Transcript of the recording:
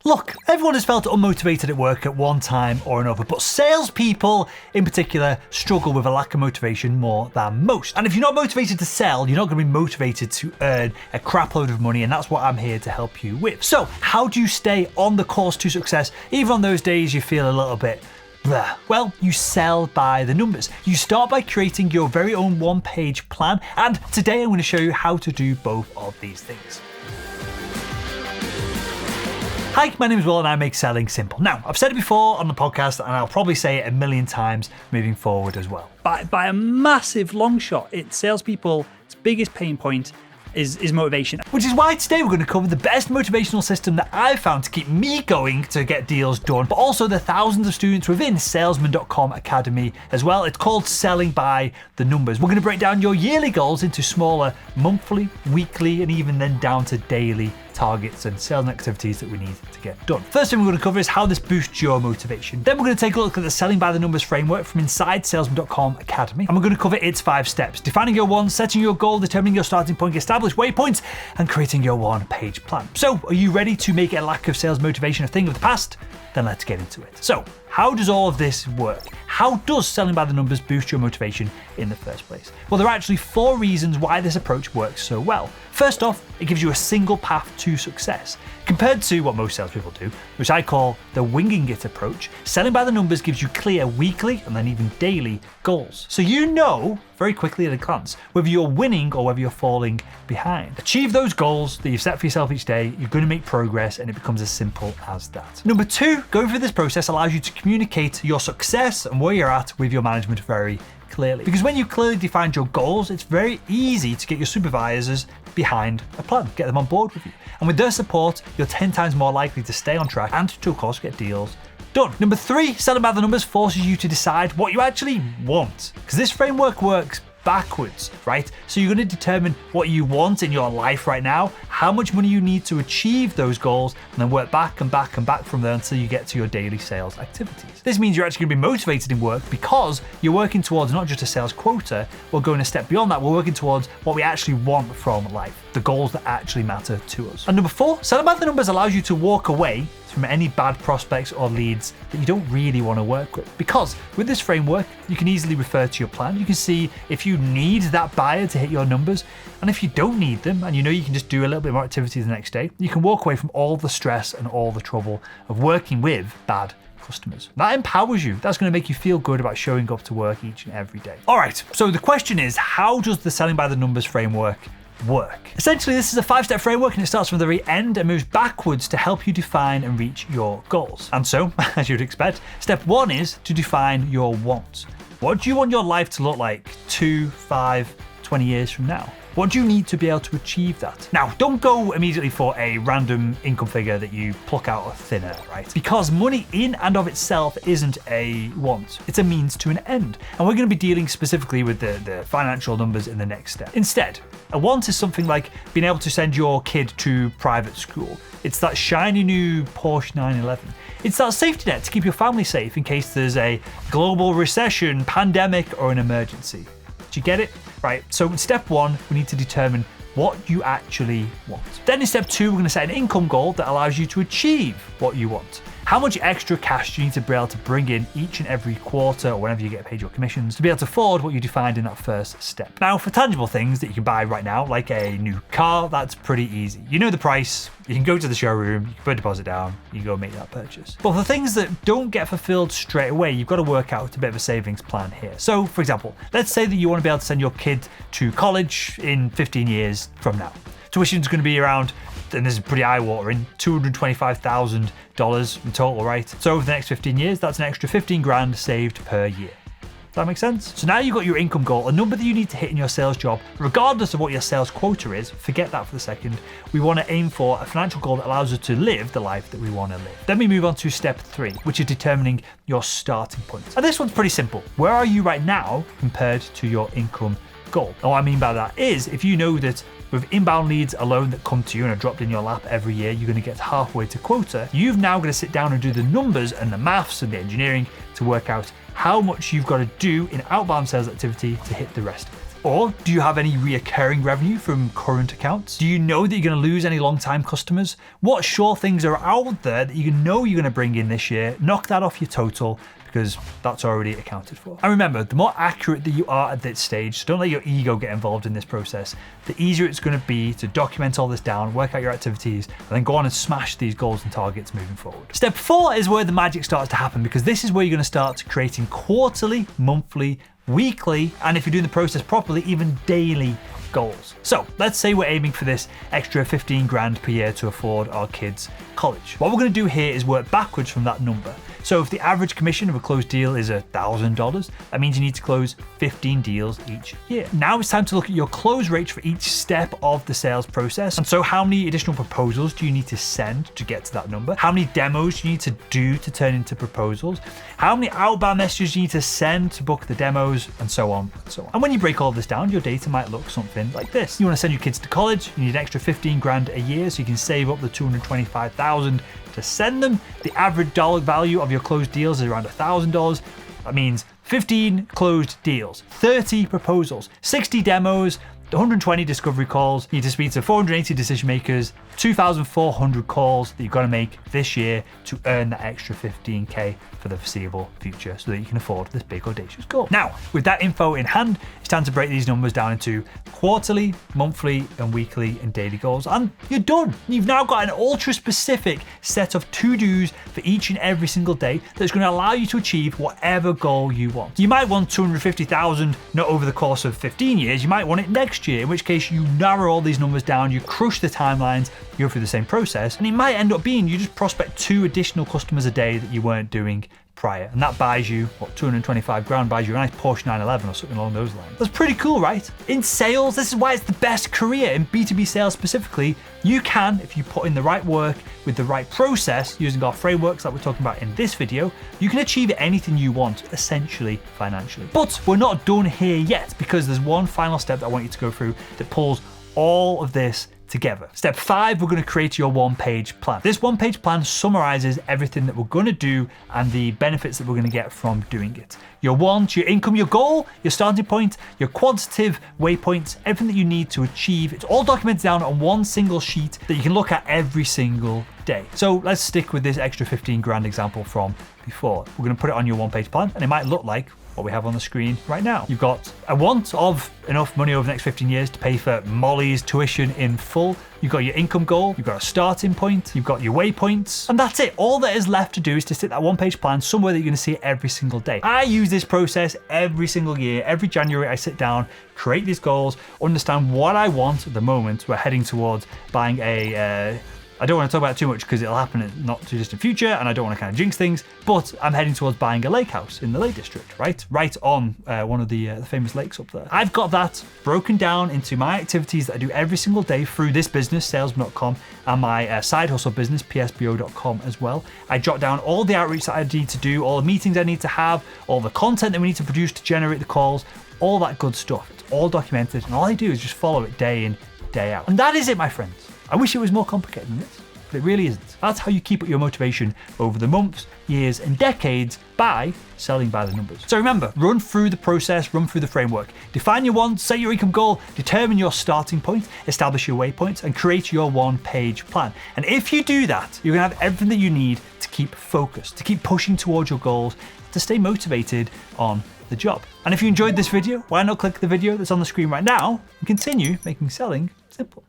Look, everyone has felt unmotivated at work at one time or another, but salespeople in particular struggle with a lack of motivation more than most. And if you're not motivated to sell, you're not going to be motivated to earn a crap load of money, and that's what I'm here to help you with. So, how do you stay on the course to success, even on those days you feel a little bit blah? Well, you sell by the numbers. You start by creating your very own one-page plan, and today I'm going to show you how to do both of these things. Hi, my name is Will and I make selling simple. Now, I've said it before on the podcast and I'll probably say it a million times moving forward as well. By a massive long shot, it's salespeople's biggest pain point is motivation. Which is why today we're going to cover the best motivational system that I've found to keep me going to get deals done, but also the thousands of students within Salesman.com Academy as well. It's called Selling by the Numbers. We're going to break down your yearly goals into smaller monthly, weekly, and even then down to daily targets and sales activities that we need to get done. First thing we're going to cover is how this boosts your motivation. Then we're going to take a look at the Selling by the Numbers framework from inside Salesman.com Academy. And we're going to cover its 5 steps: defining your wants, setting your goal, determining your starting point, establish waypoints, and creating your one-page plan. So, are you ready to make a lack of sales motivation a thing of the past? Then let's get into it. So, how does all of this work? How does Selling by the Numbers boost your motivation in the first place? Well, there are actually 4 reasons why this approach works so well. First off, it gives you a single path to success. Compared to what most salespeople do, which I call the winging it approach, Selling by the Numbers gives you clear weekly and then even daily goals. So you know very quickly at a glance whether you're winning or whether you're falling behind. Achieve those goals that you've set for yourself each day, you're going to make progress, and it becomes as simple as that. Number 2, going through this process allows you to communicate your success and where you're at with your management very clearly. Because when you clearly define your goals, it's very easy to get your supervisors behind a plan, get them on board with you. And with their support, you're 10 times more likely to stay on track and to, of course, get deals done. Number 3, Selling by the Numbers forces you to decide what you actually want. Because this framework works backwards, right? So you're going to determine what you want in your life right now, how much money you need to achieve those goals, and then work back and back and back from there until you get to your daily sales activities. This means you're actually going to be motivated in work because you're working towards not just a sales quota, we're going a step beyond that, we're working towards what we actually want from life, the goals that actually matter to us. And number 4, Selling by the Numbers allows you to walk away from any bad prospects or leads that you don't really want to work with. Because with this framework, you can easily refer to your plan. You can see if you need that buyer to hit your numbers, and if you don't need them, and you know you can just do a little bit more activity the next day, you can walk away from all the stress and all the trouble of working with bad customers. That empowers you. That's going to make you feel good about showing up to work each and every day. All right, so the question is, how does the Selling by the Numbers framework work? Essentially, this is a 5-step framework, and it starts from the very end and moves backwards to help you define and reach your goals. And so, as you'd expect, step 1 is to define your wants. What do you want your life to look like 2, 5, 20 years from now? What do you need to be able to achieve that? Now, don't go immediately for a random income figure that you pluck out of thin air, right? Because money in and of itself isn't a want. It's a means to an end. And we're going to be dealing specifically with the financial numbers in the next step. Instead, a want is something like being able to send your kid to private school. It's that shiny new Porsche 911. It's that safety net to keep your family safe in case there's a global recession, pandemic, or an emergency. Do you get it? Right, so in step 1, we need to determine what you actually want. Then in step 2, we're going to set an income goal that allows you to achieve what you want. How much extra cash do you need to be able to bring in each and every quarter or whenever you get paid your commissions to be able to afford what you defined in that first step? Now, for tangible things that you can buy right now, like a new car, that's pretty easy. You know the price, you can go to the showroom, you can put a deposit down, you can go make that purchase. But for things that don't get fulfilled straight away, you've got to work out a bit of a savings plan here. So, for example, let's say that you want to be able to send your kid to college in 15 years from now. Tuition's going to be around, and this is pretty eye-watering, $225,000 in total, right? So over the next 15 years, that's an extra 15 grand saved per year. Does that make sense? So now you've got your income goal, a number that you need to hit in your sales job, regardless of what your sales quota is. Forget that for the second. We want to aim for a financial goal that allows us to live the life that we want to live. Then we move on to step 3, which is determining your starting point. And this one's pretty simple. Where are you right now compared to your income goal? And what I mean by that is, if you know that with inbound leads alone that come to you and are dropped in your lap every year, you're going to get halfway to quota, you've now got to sit down and do the numbers and the maths and the engineering to work out how much you've got to do in outbound sales activity to hit the rest of it. Or do you have any reoccurring revenue from current accounts? Do you know that you're going to lose any long-time customers? What sure things are out there that you know you're going to bring in this year? Knock that off your total, because that's already accounted for. And remember, the more accurate that you are at this stage, so don't let your ego get involved in this process, the easier it's going to be to document all this down, work out your activities, and then go on and smash these goals and targets moving forward. Step 4 is where the magic starts to happen, because this is where you're going to start creating quarterly, monthly, weekly, and if you're doing the process properly, even daily goals. So let's say we're aiming for this extra 15 grand per year to afford our kids college. What we're going to do here is work backwards from that number. So if the average commission of a closed deal is $1,000, that means you need to close 15 deals each year. Now it's time to look at your close rates for each step of the sales process. And so how many additional proposals do you need to send to get to that number? How many demos do you need to do to turn into proposals? How many outbound messages do you need to send to book the demos, and so on and so on. And when you break all of this down, your data might look something like this. You want to send your kids to college, you need an extra 15 grand a year so you can save up the 225,000 to send them. The average dollar value of your closed deals is around $1,000. That means 15 closed deals, 30 proposals, 60 demos, 120 discovery calls. You need to speak to 480 decision makers, 2,400 calls that you've got to make this year to earn that extra 15K for the foreseeable future so that you can afford this big audacious goal. Now, with that info in hand, it's time to break these numbers down into quarterly, monthly, and weekly and daily goals, and you're done. You've now got an ultra specific set of to-dos for each and every single day that's going to allow you to achieve whatever goal you want. You might want 250,000 not over the course of 15 years, you might want it next year, in which case you narrow all these numbers down, you crush the timelines, you go through the same process, and it might end up being you just prospect 2 additional customers a day that you weren't doing prior, and that buys you, what, 225 grand, buys you a nice Porsche 911 or something along those lines. That's pretty cool, right? In sales, this is why it's the best career. In B2B sales specifically, you can, if you put in the right work with the right process, using our frameworks that we're talking about in this video, you can achieve anything you want, essentially financially. But we're not done here yet, because there's one final step that I want you to go through that pulls all of this together. Step 5, we're going to create your one-page plan. This one-page plan summarizes everything that we're going to do and the benefits that we're going to get from doing it. Your want, your income, your goal, your starting point, your quantitative waypoints, everything that you need to achieve. It's all documented down on one single sheet that you can look at every single day. So let's stick with this extra 15 grand example from before. We're going to put it on your one-page plan, and it might look like what we have on the screen right now. You've got a want of enough money over the next 15 years to pay for Molly's tuition in full. You've got your income goal, you've got a starting point, you've got your waypoints, and that's it. All that is left to do is to stick that one-page plan somewhere that you're going to see it every single day. I use this process every single year. Every January I sit down, create these goals, understand what I want at the moment. We're heading towards buying I don't want to talk about it too much because it'll happen in not too distant future, and I don't want to kind of jinx things, but I'm heading towards buying a lake house in the Lake District, right on one of the famous lakes up there. I've got that broken down into my activities that I do every single day through this business, salesman.com, and my side hustle business, psbo.com as well. I jot down all the outreach that I need to do, all the meetings I need to have, all the content that we need to produce to generate the calls, all that good stuff. It's all documented, and all I do is just follow it day in, day out. And that is it, my friends. I wish it was more complicated than this, but it really isn't. That's how you keep up your motivation over the months, years, and decades by selling by the numbers. So remember, run through the process, run through the framework. Define your wants, set your income goal, determine your starting point, establish your waypoints, and create your one-page plan. And if you do that, you're gonna have everything that you need to keep focused, to keep pushing towards your goals, to stay motivated on the job. And if you enjoyed this video, why not click the video that's on the screen right now and continue making selling simple.